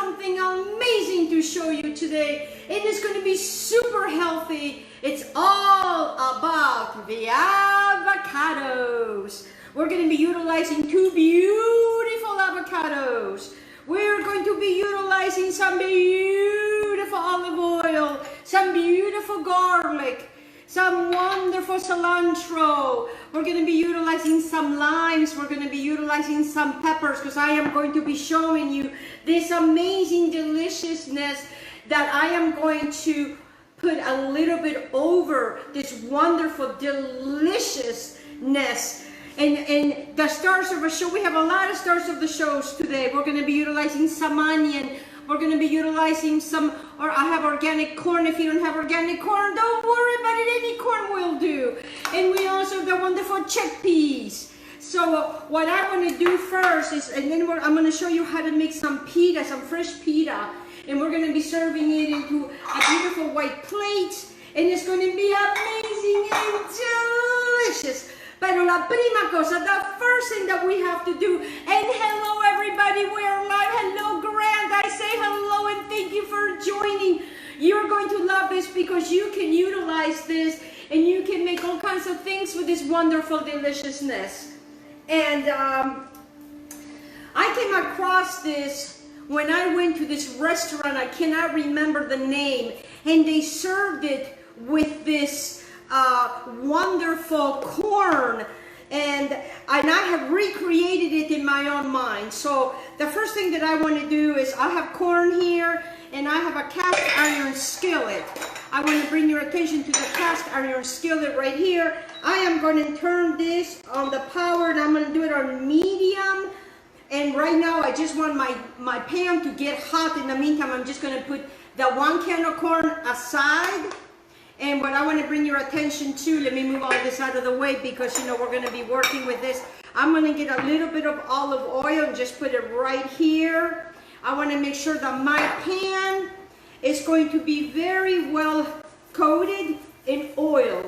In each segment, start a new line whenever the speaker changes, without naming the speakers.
something amazing to show you today. It is going to be super healthy. It's all about the avocados. We're going to be utilizing 2 beautiful avocados. We're going to be utilizing some beautiful olive oil, some beautiful garlic, some wonderful cilantro. We're going to be utilizing some limes. We're going to be utilizing some peppers because I am going to be showing you this amazing deliciousness that I am going to put a little bit over this wonderful deliciousness. And the stars of the show, we have a lot of stars of the shows today. We're going to be utilizing some onion. We're going to be utilizing some, or I have organic corn. If you don't have organic corn, don't worry about it. Any corn will do. And we also have the wonderful chickpeas. So what I want to do first is, and then I'm going to show you how to make some pita, some fresh pita. And we're going to be serving it into a beautiful white plate. And it's going to be amazing and delicious. Pero la prima cosa, the first thing that we have to do, and hello everybody, we are live. Hello Grant, I say hello and thank you for joining. You're going to love this because you can utilize this and you can make all kinds of things with this wonderful deliciousness. And I came across this when I went to this restaurant, I cannot remember the name, and they served it with this wonderful corn, and I have recreated it in my own mind. So the first thing that I want to do is I have corn here and I have a cast iron skillet. I want to bring your attention to the cast iron skillet right here. I am going to turn this on the power and I'm going to do it on medium. And right now I just want my pan to get hot. In the meantime, I'm just going to put the 1 can of corn aside. And what I want to bring your attention to, let me move all this out of the way because, you know, we're going to be working with this. I'm going to get a little bit of olive oil and just put it right here. I want to make sure that my pan is going to be very well coated in oil.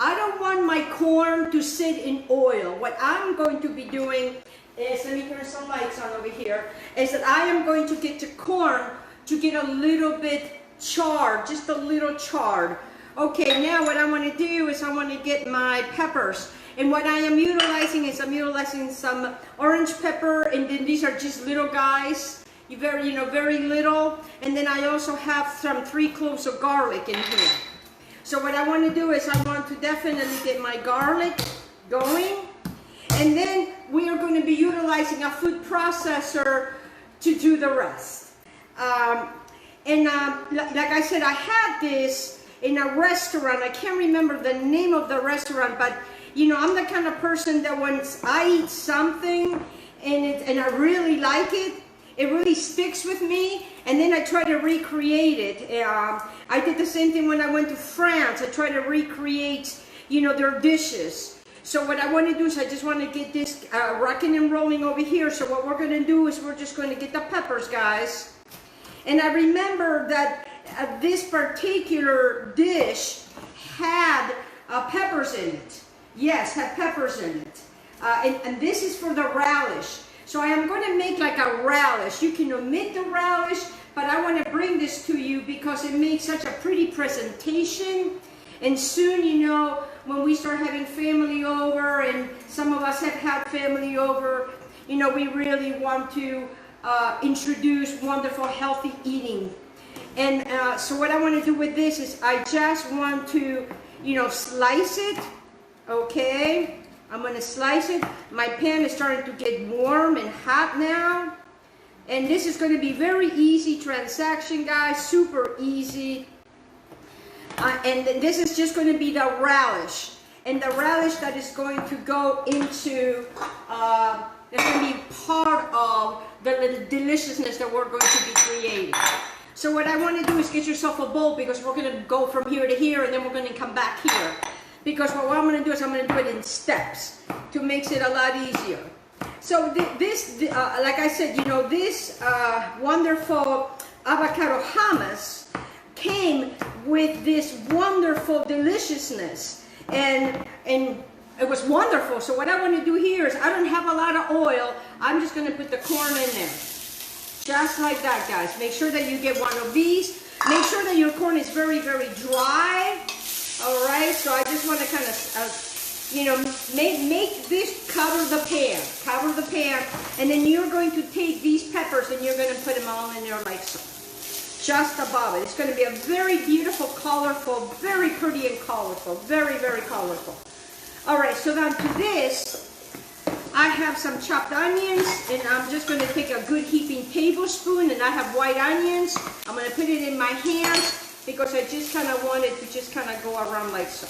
I don't want my corn to sit in oil. What I'm going to be doing is, let me turn some lights on over here, is that I am going to get the corn to get a little bit charred, just a little charred. Okay, now what I want to do is I want to get my peppers. And what I am utilizing is I'm utilizing some orange pepper, and then these are just little guys, very little. And then I also have some 3 cloves of garlic in here. So what I want to do is I want to definitely get my garlic going. And then we are going to be utilizing a food processor to do the rest. Like I said, I had this in a restaurant. I can't remember the name of the restaurant, but you know, I'm the kind of person that once I eat something and I really like it, it really sticks with me, and then I try to recreate it. I did the same thing when I went to France. I try to recreate, you know, their dishes. So what I want to do is I just want to get this rocking and rolling over here. So what we're going to do is we're just going to get the peppers, guys. And I remember that this particular dish had peppers in it. Yes, had peppers in it. And this is for the relish. So I am going to make like a relish. You can omit the relish, but I want to bring this to you because it makes such a pretty presentation. And soon, you know, when we start having family over, and some of us have had family over, you know, we really want to introduce wonderful healthy eating. And so what I want to do with this is I just want to, you know, slice it. Okay, I'm going to slice it. My pan is starting to get warm and hot now. And this is going to be very easy transaction, guys, super easy. And this is just going to be the relish. And the relish that is going to go into, it's going to be part of the deliciousness that we're going to be creating. So what I want to do is get yourself a bowl because we're going to go from here to here and then we're going to come back here. Because what I'm going to do is I'm going to do it in steps to make it a lot easier. So like I said, you know, this wonderful avocado hummus came with this wonderful deliciousness. And it was wonderful. So what I want to do here is I don't have a lot of oil. I'm just going to put the corn in there. Just like that, guys. Make sure that you get one of these. Make sure that your corn is very, very dry. All right, so I just want to kind of, you know, make this cover the pan, and then you're going to take these peppers and you're going to put them all in there like so. Just above it. It's going to be a very beautiful, colorful, very pretty and colorful. Very, very colorful. All right, so now to this, I have some chopped onions, and I'm just going to take a good heaping tablespoon, and I have white onions. I'm going to put it in my hands because I just kind of want it to just kind of go around like so.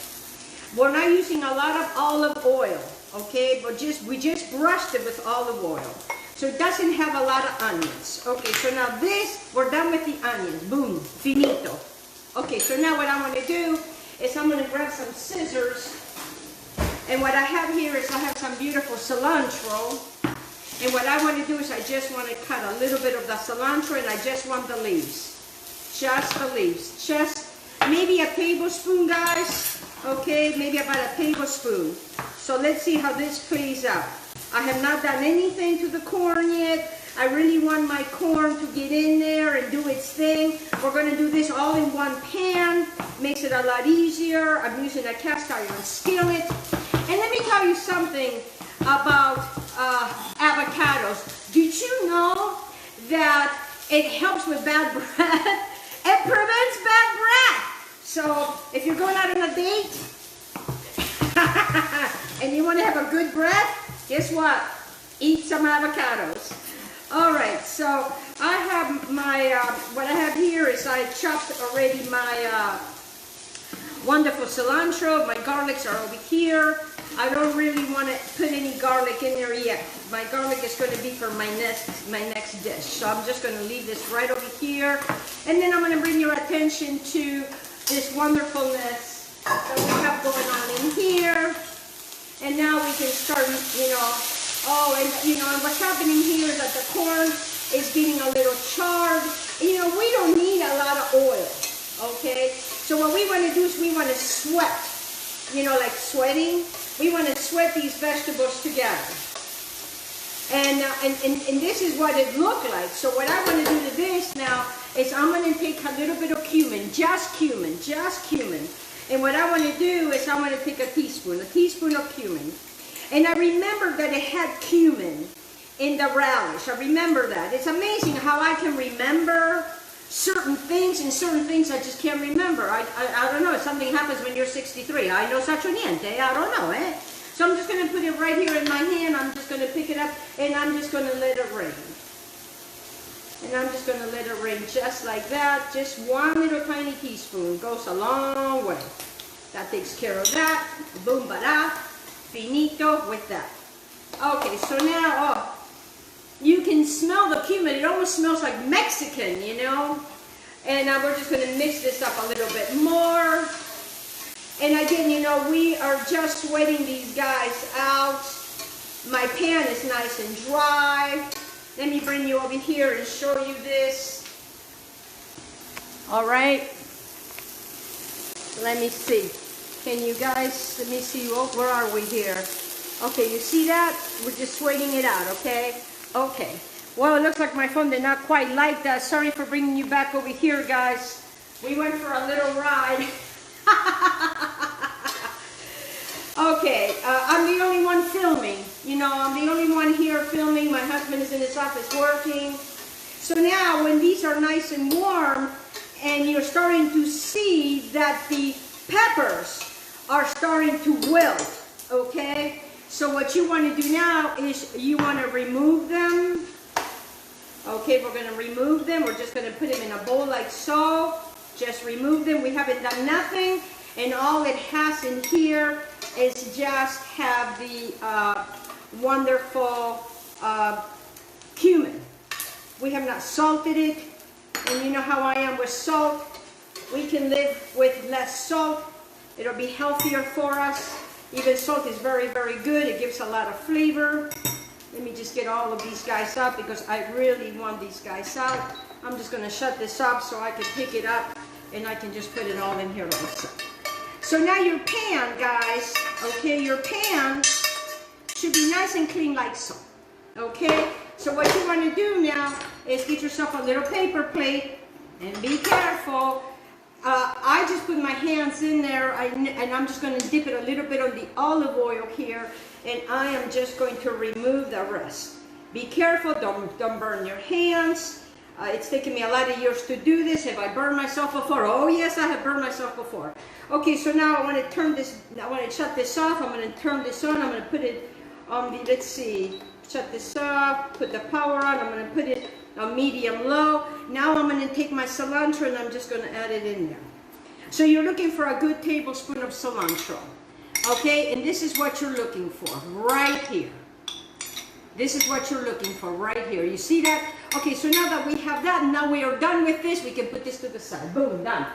We're not using a lot of olive oil, okay, but we just brushed it with olive oil. So it doesn't have a lot of onions. Okay, so now this, we're done with the onions. Boom, finito. Okay, so now what I want to do is I'm going to grab some scissors. And what I have here is I have some beautiful cilantro. And what I want to do is I just want to cut a little bit of the cilantro, and I just want the leaves. Just the leaves. Just maybe a tablespoon, guys. Okay, maybe about a tablespoon. So let's see how this plays out. I have not done anything to the corn yet. I really want my corn to get in there and do its thing. We're going to do this all in one pan. Makes it a lot easier. I'm using a cast iron skillet. And let me tell you something about avocados. Did you know that it helps with bad breath? It prevents bad breath. So if you're going out on a date and you want to have a good breath, guess what? Eat some avocados. All right, so I have my, what I have here is I chopped already my wonderful cilantro. My garlics are over here. I don't really want to put any garlic in there yet. My garlic is going to be for my next dish. So I'm just going to leave this right over here. And then I'm going to bring your attention to this wonderfulness that we have going on in here. And now we can start, you know, and what's happening here is that the corn is getting a little charred. You know, we don't need a lot of oil, okay? So what we want to do is we want to sweat, you know, like sweating. We want to sweat these vegetables together. And this is what it looked like. So what I want to do to this now is I'm going to take a little bit of cumin, just cumin. And what I want to do is I'm going to take a teaspoon of cumin. And I remember that it had cumin in the relish. I remember that. It's amazing how I can remember certain things, and certain things I just can't remember. I don't know. If something happens when you're 63, I know such niente. I don't know, eh? So I'm just going to put it right here in my hand. I'm just going to pick it up, and I'm just going to let it rain. And I'm just going to let it rain just like that. Just one little tiny teaspoon goes a long way. That takes care of that. Boom, ba-da. Finito with that. Okay, so now, you can smell the cumin. It almost smells like Mexican, you know. And we're just going to mix this up a little bit more. And again, you know, we are just sweating these guys out. My pan is nice and dry. Let me bring you over here and show you this. All right. Let me see. Can you guys, let me see, where are we here? Okay, you see that? We're just sweating it out, okay? Okay. Well, it looks like my phone did not quite like that. Sorry for bringing you back over here, guys. We went for a little ride. Okay, I'm the only one filming. You know, I'm the only one here filming. My husband is in his office working. So now, when these are nice and warm, and you're starting to see that the peppers are starting to wilt, okay? So what you want to do now is you want to remove them. Okay, we're going to remove them. We're just going to put them in a bowl like so. Just remove them. We haven't done nothing. And all it has in here is just have the wonderful cumin. We have not salted it. And you know how I am with salt. We can live with less salt. It'll be healthier for us. Even salt is very, very good. It gives a lot of flavor. Let me just get all of these guys out because I really want these guys out. I'm just going to shut this up so I can pick it up and I can just put it all in here like so. So now your pan, guys, okay, your pan should be nice and clean like so. Okay, so what you want to do now is get yourself a little paper plate and be careful. I just put my hands in there and I'm just going to dip it a little bit on the olive oil here, and I am just going to remove the rest. Be careful, don't burn your hands. It's taken me a lot of years to do this. Have I burned myself before? Oh yes, I have burned myself before. Okay, so now I want to turn this, I want to shut this off. I'm going to turn this on. I'm going to put it on the, let's see, shut this off, put the power on. I'm going to put it on medium low. Now I'm going to take my cilantro and I'm just going to add it in there. So you're looking for a good tablespoon of cilantro. Okay, and this is what you're looking for right here. This is what you're looking for right here. You see that? Okay, so now that we have that, now we are done with this, we can put this to the side. Boom, done.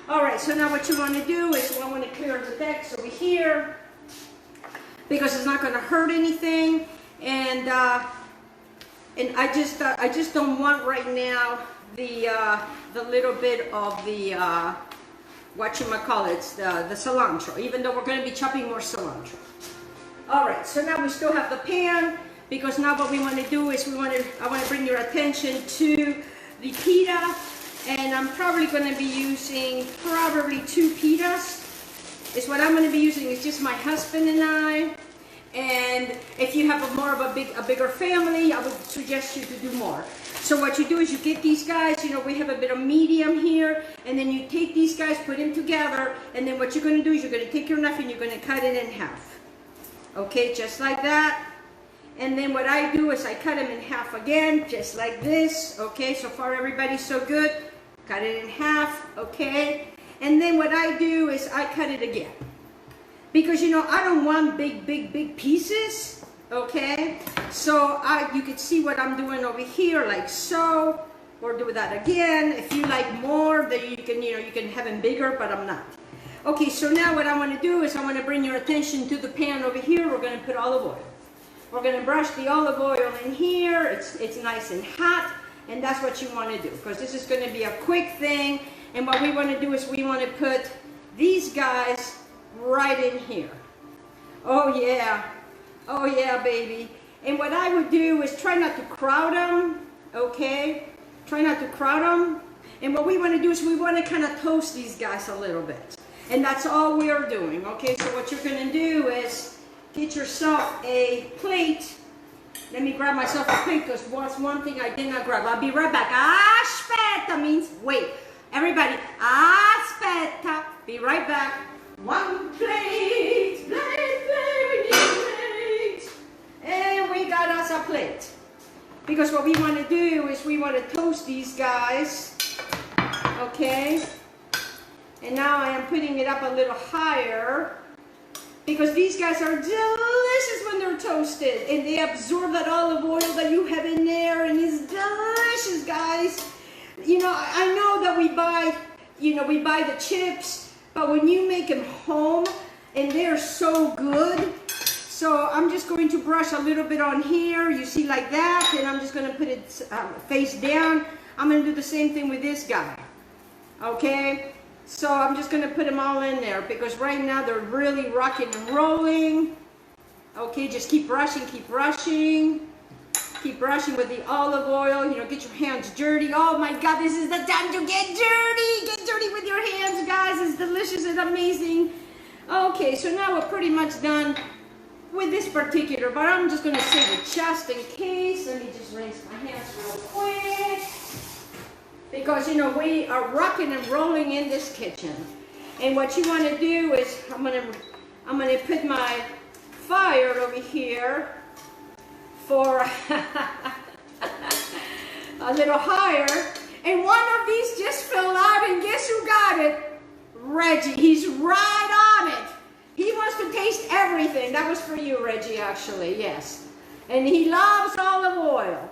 All right, so now what you want to do is I want to clear the decks over here because it's not going to hurt anything. And I just don't want right now the little bit of the the cilantro, even though we're going to be chopping more cilantro. All right, so now we still have the pan, because now what we want to do is I want to bring your attention to the pita, and I'm probably going to be using 2 pitas. Is what I'm going to be using. It's just my husband and I. And if you have a bigger family, I would suggest you to do more. So what you do is you get these guys, you know, we have a bit of medium here, and then you take these guys, put them together, and then what you're going to do is you're going to take your knife and you're going to cut it in half. Okay, just like that. And then what I do is I cut them in half again, just like this. Okay, so far everybody's so good. Cut it in half, okay? And then what I do is I cut it again. Because, you know, I don't want big pieces, okay? So you can see what I'm doing over here, like so. Or do that again. If you like more, then you can have them bigger, but I'm not. Okay, so now what I want to do is I want to bring your attention to the pan over here. We're going to put olive oil. We're going to brush the olive oil in here. It's nice and hot, and that's what you want to do, because this is going to be a quick thing. And what we want to do is we want to put these guys right in here. Oh yeah, baby. And what I would do is try not to crowd them, okay? Try not to crowd them. And what we want to do is we want to kind of toast these guys a little bit. And that's all we are doing, okay? So what you're going to do is get yourself a plate. Let me grab myself a plate, because what's one thing I did not grab. I'll be right back. Aspetta means wait. Everybody, aspetta. Be right back. One plate, we need a plate. And we got us a plate. Because what we want to do is we want to toast these guys. Okay. And now I am putting it up a little higher, because these guys are delicious when they're toasted, and they absorb that olive oil that you have in there, and it's delicious, guys. You know, I know that we buy the chips, but when you make them home, and they're so good. So I'm just going to brush a little bit on here, you see, like that, and I'm just going to put it face down. I'm going to do the same thing with this guy, okay? So I'm just going to put them all in there, because right now they're really rocking and rolling. Okay, just keep brushing, keep brushing. Keep brushing with the olive oil. You know, get your hands dirty. Oh my God, this is the time to get dirty. Get dirty with your hands, guys. It's delicious and amazing. Okay, so now we're pretty much done with this particular, but I'm just going to save it just in case. Let me just rinse my hands real quick. Because, you know, we are rocking and rolling in this kitchen. And what you want to do is, I'm gonna put my fire over here for a little higher. And one of these just fell out, and guess who got it? Reggie. He's right on it. He wants to taste everything. That was for you, Reggie, actually, yes. And he loves olive oil.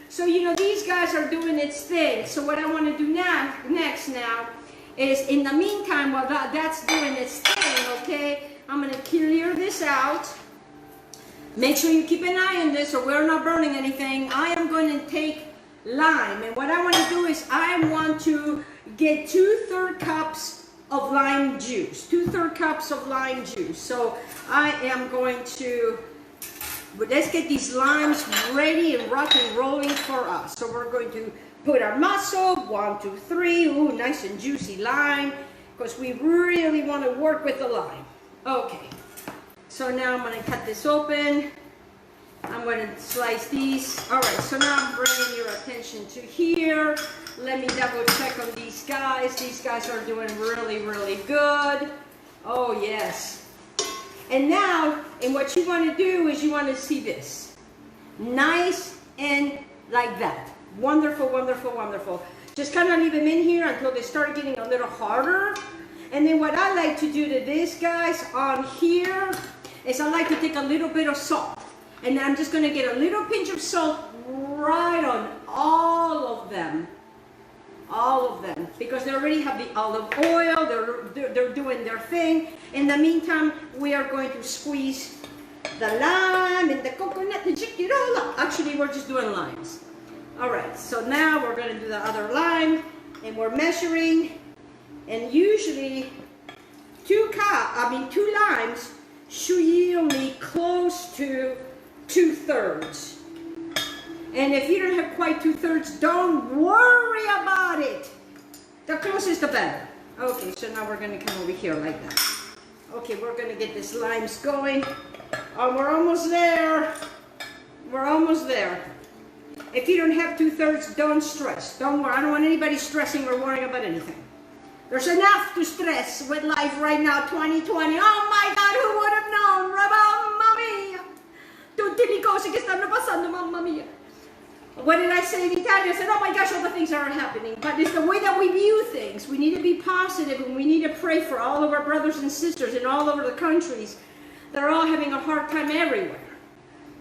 So, you know, these guys are doing its thing. So what I want to do next now is, in the meantime, while that's doing its thing, okay, I'm going to clear this out. Make sure you keep an eye on this, or we're not burning anything. I am going to take lime. And what I want to do is I want to get 2/3 cups of lime juice. 2/3 cups of lime juice. So I am going to But let's get these limes ready and rock and rolling for us. So we're going to put our mussel, 1, 2, 3, ooh, nice and juicy lime, because we really want to work with the lime. Okay, so now I'm going to cut this open. I'm going to slice these. All right, so now I'm bringing your attention to here. Let me double check on these guys. These guys are doing really, really good. Oh, yes. And now, and what you want to do is you want to see this. Nice and like that. Wonderful, wonderful, wonderful. Just kind of leave them in here until they start getting a little harder. And then what I like to do to this, guys, on here, is I like to take a little bit of salt. And I'm just going to get a little pinch of salt right on all of them. All of them. Because they already have the olive oil. They're doing their thing. In the meantime, we are going to squeeze the lime and the coconut and shake it all up. Actually, we're just doing limes. All right. So now we're going to do the other lime. And we're measuring. And usually, 2 limes should yield me close to 2/3. And if you don't have quite 2/3, don't worry about it. The closest the better. Okay, so now we're going to come over here like that. Okay, we're going to get this limes going. Oh, we're almost there. We're almost there. If you don't have 2/3, don't stress. Don't worry. I don't want anybody stressing or worrying about anything. There's enough to stress with life right now, 2020. Oh my God, who would have known? Mamma mia. Tutte le cose che stanno passando, mamma mia. What did I say in Italian? I said, oh my gosh, all the things that are happening. But it's the way that we view things. We need to be positive, and we need to pray for all of our brothers and sisters in all over the countries. They're all having a hard time everywhere.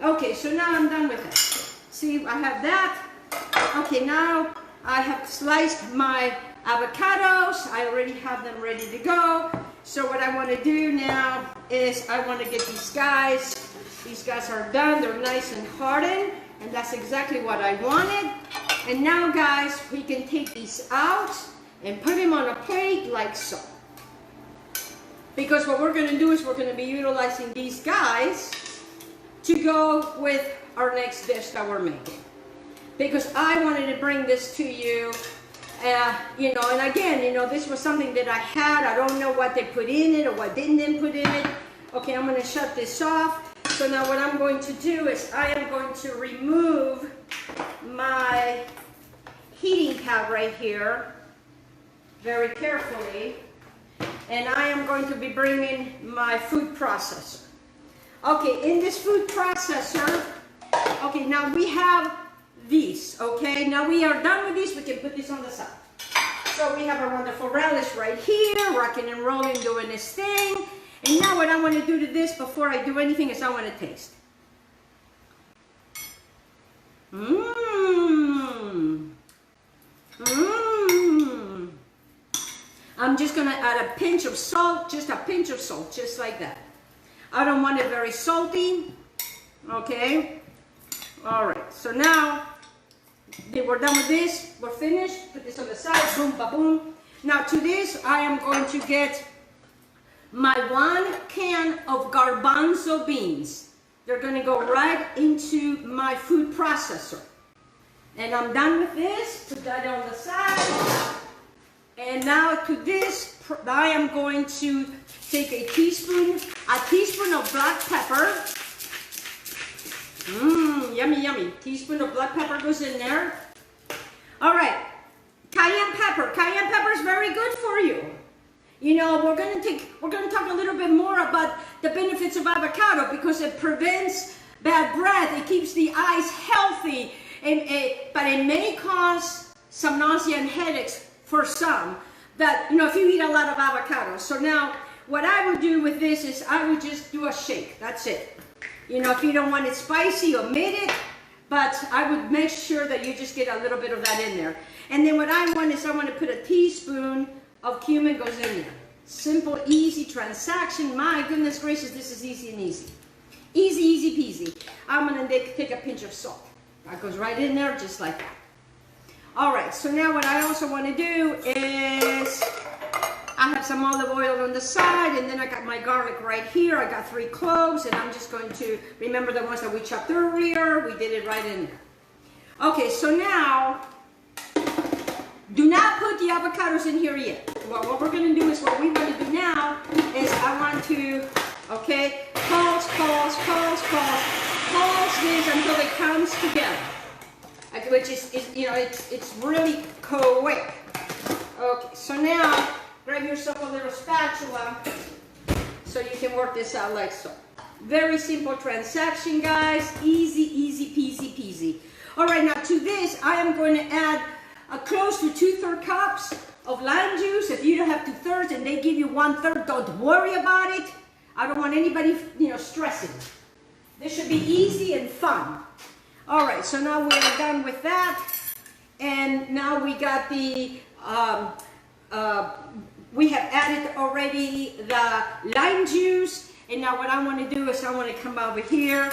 Okay, so now I'm done with it. See, I have that. Okay, now I have sliced my avocados. I already have them ready to go. So what I want to do now is I want to get these guys. These guys are done. They're nice and hardened. And that's exactly what I wanted. And now, guys, we can take these out and put them on a plate like so. Because what we're going to do is we're going to be utilizing these guys to go with our next dish that we're making. Because I wanted to bring this to you. You know, and again, you know, this was something that I had. I don't know what they put in it or what didn't they put in it. Okay, I'm going to shut this off. So now what I'm going to do is I am going to remove my heating pad right here very carefully. And I am going to be bringing my food processor. Okay, in this food processor, okay, now we have these, okay? Now we are done with these, we can put this on the side. So we have our wonderful relish right here, rocking and rolling, doing this thing. And now what I want to do to this before I do anything is I want to taste. I'm just going to add a pinch of salt, just a pinch of salt, just like that. I don't want it very salty. Okay. All right. So now we're done with this. We're finished. Put this on the side. Boom, ba boom. Now to this, I am going to get my 1 can of garbanzo beans. They're going to go right into my food processor. And I'm done with this. Put that on the side. And now to this, I am going to take a teaspoon of black pepper. Yummy, yummy. Teaspoon of black pepper goes in there. All right. Cayenne pepper. Cayenne pepper is very good for you. You know, we're going to talk a little bit more about the benefits of avocado because it prevents bad breath. It keeps the eyes healthy, but it may cause some nausea and headaches for some. That, you know, if you eat a lot of avocado. So now, what I would do with this is I would just do a shake. That's it. You know, if you don't want it spicy, omit it. But I would make sure that you just get a little bit of that in there. And then what I want is I want to put a teaspoon of cumin goes in there. Simple, easy transaction. My goodness gracious, this is easy and easy. Easy, easy peasy. I'm going to take a pinch of salt. That goes right in there just like that. All right, so now what I also want to do is I have some olive oil on the side, and then I got my garlic right here. I got 3 cloves, and I'm just going to, remember the ones that we chopped earlier? We did it right in there. Okay, so now, do not put the avocados in here yet. Well, what we're going to do is, what we want to do now is I want to, okay, pulse this until it comes together. Which is you know, it's really quick. Okay, so now, grab yourself a little spatula so you can work this out like so. Very simple transaction, guys. Easy peasy. All right, now to this, I am going to add close to 2/3 cups of lime juice. If you don't have 2/3 and they give you 1/3, don't worry about it. I don't want anybody, you know, stressing. This should be easy and fun. All right, so now we are done with that. And now we got the, we have added already the lime juice. And now what I want to do is I want to come over here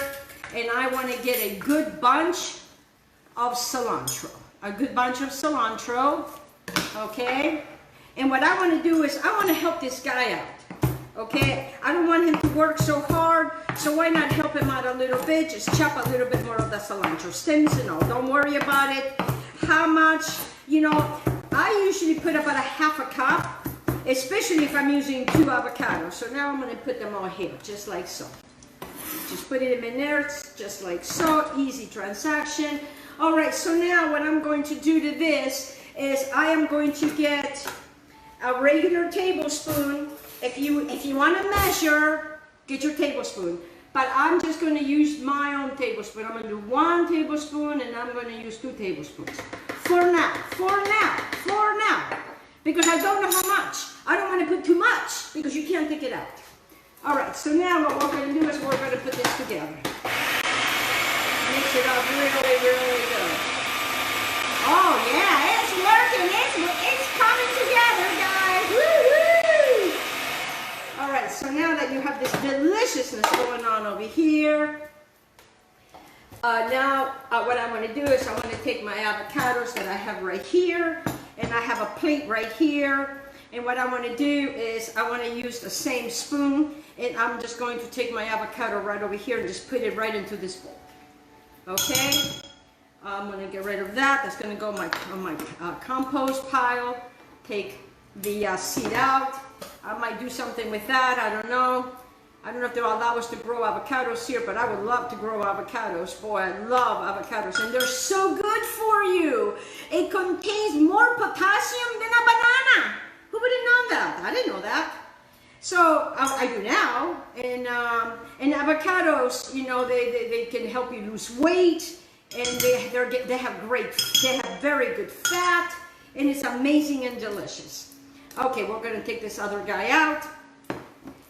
and I want to get a good bunch of cilantro. A good bunch of cilantro, okay? And what I want to do is I want to help this guy out. Okay, I don't want him to work so hard, so why not help him out a little bit? Just chop a little bit more of the cilantro stems and all. Don't worry about it. How much? You know, I usually put about a 1/2 cup, especially if I'm using 2 avocados. So now I'm going to put them all here, just like so. Just put it in there, just like so. Easy transaction. All right, so now what I'm going to do to this is I am going to get a regular tablespoon. If you want to measure, get your tablespoon. But I'm just going to use my own tablespoon. I'm going to do 1 tablespoon and I'm going to use 2 tablespoons. For now. Because I don't know how much. I don't want to put too much because you can't take it out. All right, so now what we're going to do is we're going to put this together. Mix it up really good. Oh yeah, it's working. It's coming together, guys. Woo-hoo! All right, so now that you have this deliciousness going on over here, now what I want to do is I want to take my avocados that I have right here, and I have a plate right here. And what I want to do is I want to use the same spoon, and I'm just going to take my avocado right over here and just put it right into this bowl. Okay, I'm going to get rid of that. That's going to go on my compost pile. Take the seed out. I might do something with that. I don't know. I don't know if they'll allow us to grow avocados here, but I would love to grow avocados. Boy, I love avocados, and they're so good for you. It contains more potassium than a banana. Who would have known that? I didn't know that. So I do now, and avocados, you know, they can help you lose weight, and they have very good fat, and it's amazing and delicious. Okay, we're going to take this other guy out,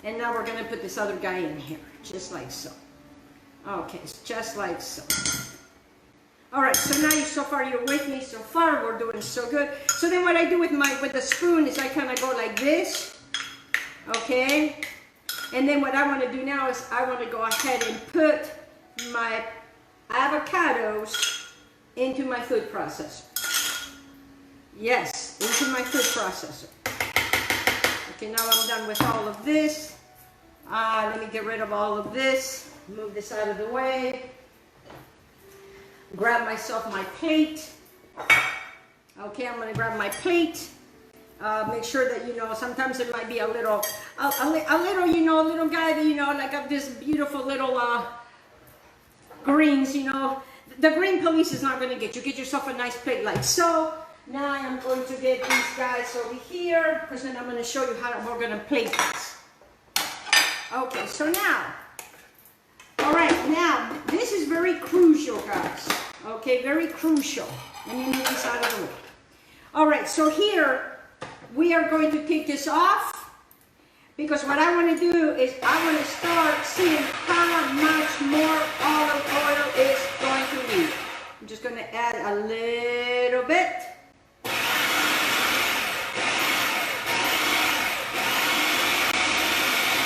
and now we're going to put this other guy in here, just like so. Okay, just like so. All right, so now so far you're with me. So far we're doing so good. So then what I do with the spoon is I kind of go like this. Okay, and then what I want to do now is I want to go ahead and put my avocados into my food processor. Yes, into my food processor. Okay, now I'm done with all of this. Let me get rid of all of this. Move this out of the way. Grab myself my plate. Okay, I'm going to grab my plate. Make sure that, you know, sometimes it might be a little, you know, a little guy that, you know, like of this beautiful little greens, you know. The green police is not going to get you. Get yourself a nice plate like so. Now I'm going to get these guys over here, because then I'm going to show you how we're going to plate this. Okay, so now, all right, now, this is very crucial, guys. Okay, very crucial. Let me move this out of the way. All right, so here, we are going to take this off, because what I want to do is I want to start seeing how much more olive oil is going to need. I'm just going to add a little bit.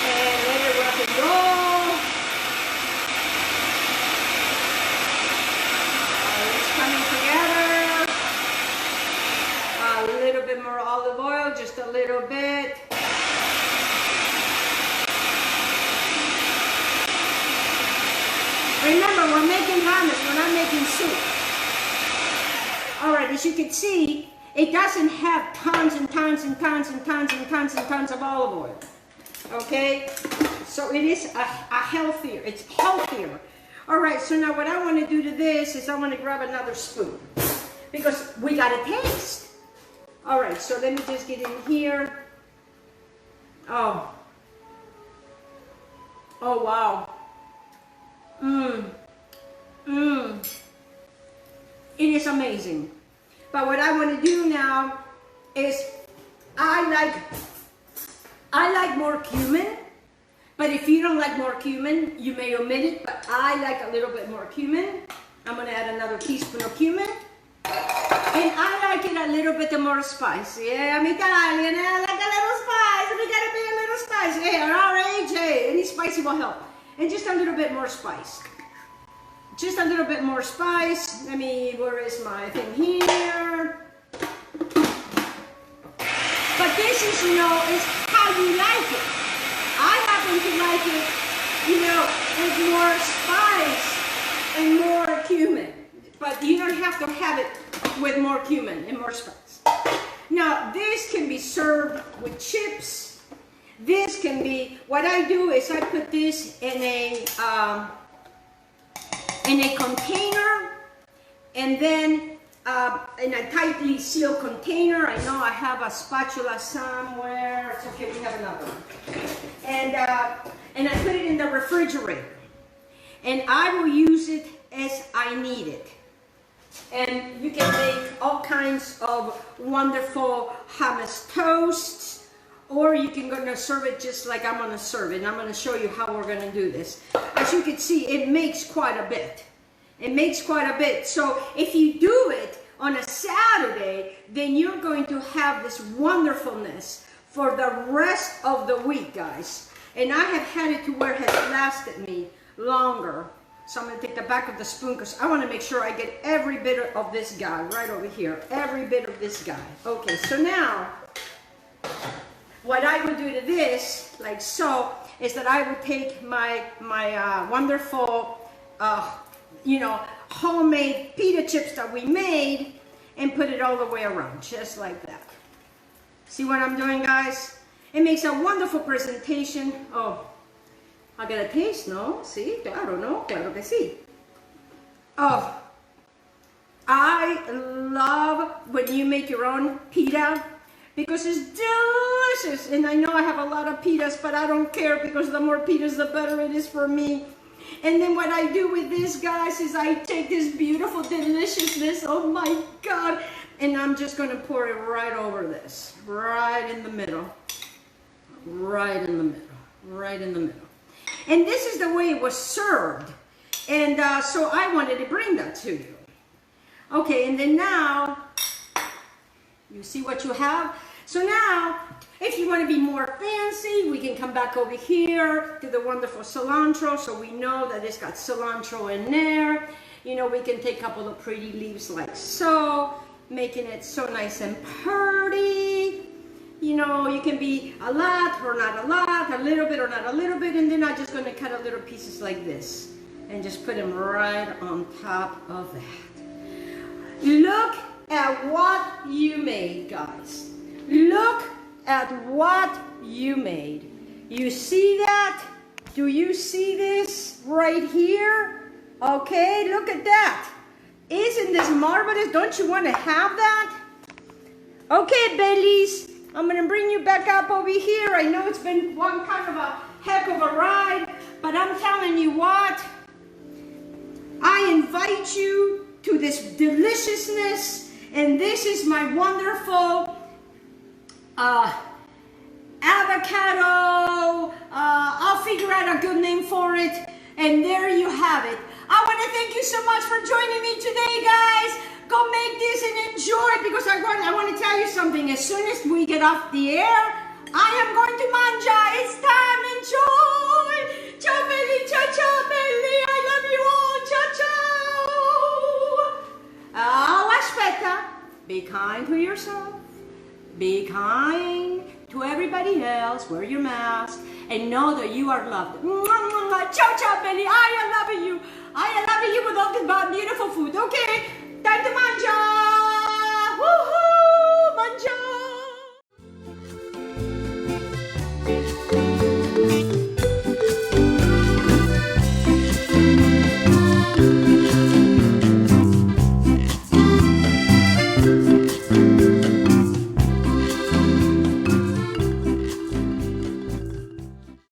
And let it rock and roll. It's coming together. A little bit more olive oil, just a little bit. Remember, we're making hummus, we're not making soup. All right, as you can see, it doesn't have tons and tons and tons and tons and tons and tons of olive oil. Okay, so it is it's healthier. All right, so now what I want to do to this is I want to grab another spoon because we got to taste. All right, so let me just get in here. Oh wow. It is amazing. But what I want to do now is I like more cumin, but if you don't like more cumin, you may omit it, but I like a little bit more cumin. I'm going to add another teaspoon of cumin. And I like it a little bit more spicy. Yeah, I'm Italian, I like a little spice. We got to be a little spicy. Hey, our age, hey, any spicy will help. And just a little bit more spice. Just a little bit more spice. Where is my thing here? But this is, is how you like it. I happen to like it, with more spice and more cumin. But you don't have to have it with more cumin and more spice. Now, this can be served with chips. This can be, what I do is I put this in a container, and then in a tightly sealed container. I know I have a spatula somewhere. It's okay, we have another one. And I put it in the refrigerator. And I will use it as I need it. And you can make all kinds of wonderful hummus toasts, or you can gonna serve it just like I'm gonna serve it. And I'm gonna show you how we're gonna do this. As you can see, it makes quite a bit. It makes quite a bit. So if you do it on a Saturday, then you're going to have this wonderfulness for the rest of the week, guys. And I have had it to where it has lasted me longer. So I'm going to take the back of the spoon because I want to make sure I get every bit of this guy right over here. Every bit of this guy. Okay, so now what I would do to this, like so, is that I would take my wonderful, homemade pita chips that we made and put it all the way around, just like that. See what I'm doing, guys? It makes a wonderful presentation. Oh, I got a taste, no? Sí, claro, no? Claro que sí. Oh, I love when you make your own pita because it's delicious. And I know I have a lot of pitas, but I don't care because the more pitas, the better it is for me. And then what I do with this, guys, is I take this beautiful deliciousness, oh my God, and I'm just going to pour it right over this, right in the middle, right in the middle, right in the middle. And this is the way it was served. And so I wanted to bring that to you. Okay, and then now, you see what you have? So now, if you want to be more fancy, we can come back over here to the wonderful cilantro, so we know that it's got cilantro in there. We can take a couple of pretty leaves like so, making it so nice and pretty. You can be a lot or not a lot, a little bit or not a little bit, and then I'm just going to cut a little pieces like this and just put them right on top of that. Look at what you made, guys. Look at what you made. You see that? Do you see this right here? Okay, look at that. Isn't this marvelous? Don't you want to have that? Okay, Bellies, I'm going to bring you back up over here. I know it's been one kind of a heck of a ride, but I'm telling you what, I invite you to this deliciousness, and this is my wonderful avocado. I'll figure out a good name for it, and there you have it. I want to thank you so much for joining me today, guys. Go make this and enjoy, because I want to tell you something. As soon as we get off the air, I am going to manja. It's time. Enjoy. Ciao, belly. Ciao, ciao, belly. I love you all. Ciao, ciao. Oh, aspetta. Be kind to yourself. Be kind To everybody else, wear your mask and know that you are loved. Ciao, ciao, Benny. I am loving you. I am loving you with all this beautiful food. Okay?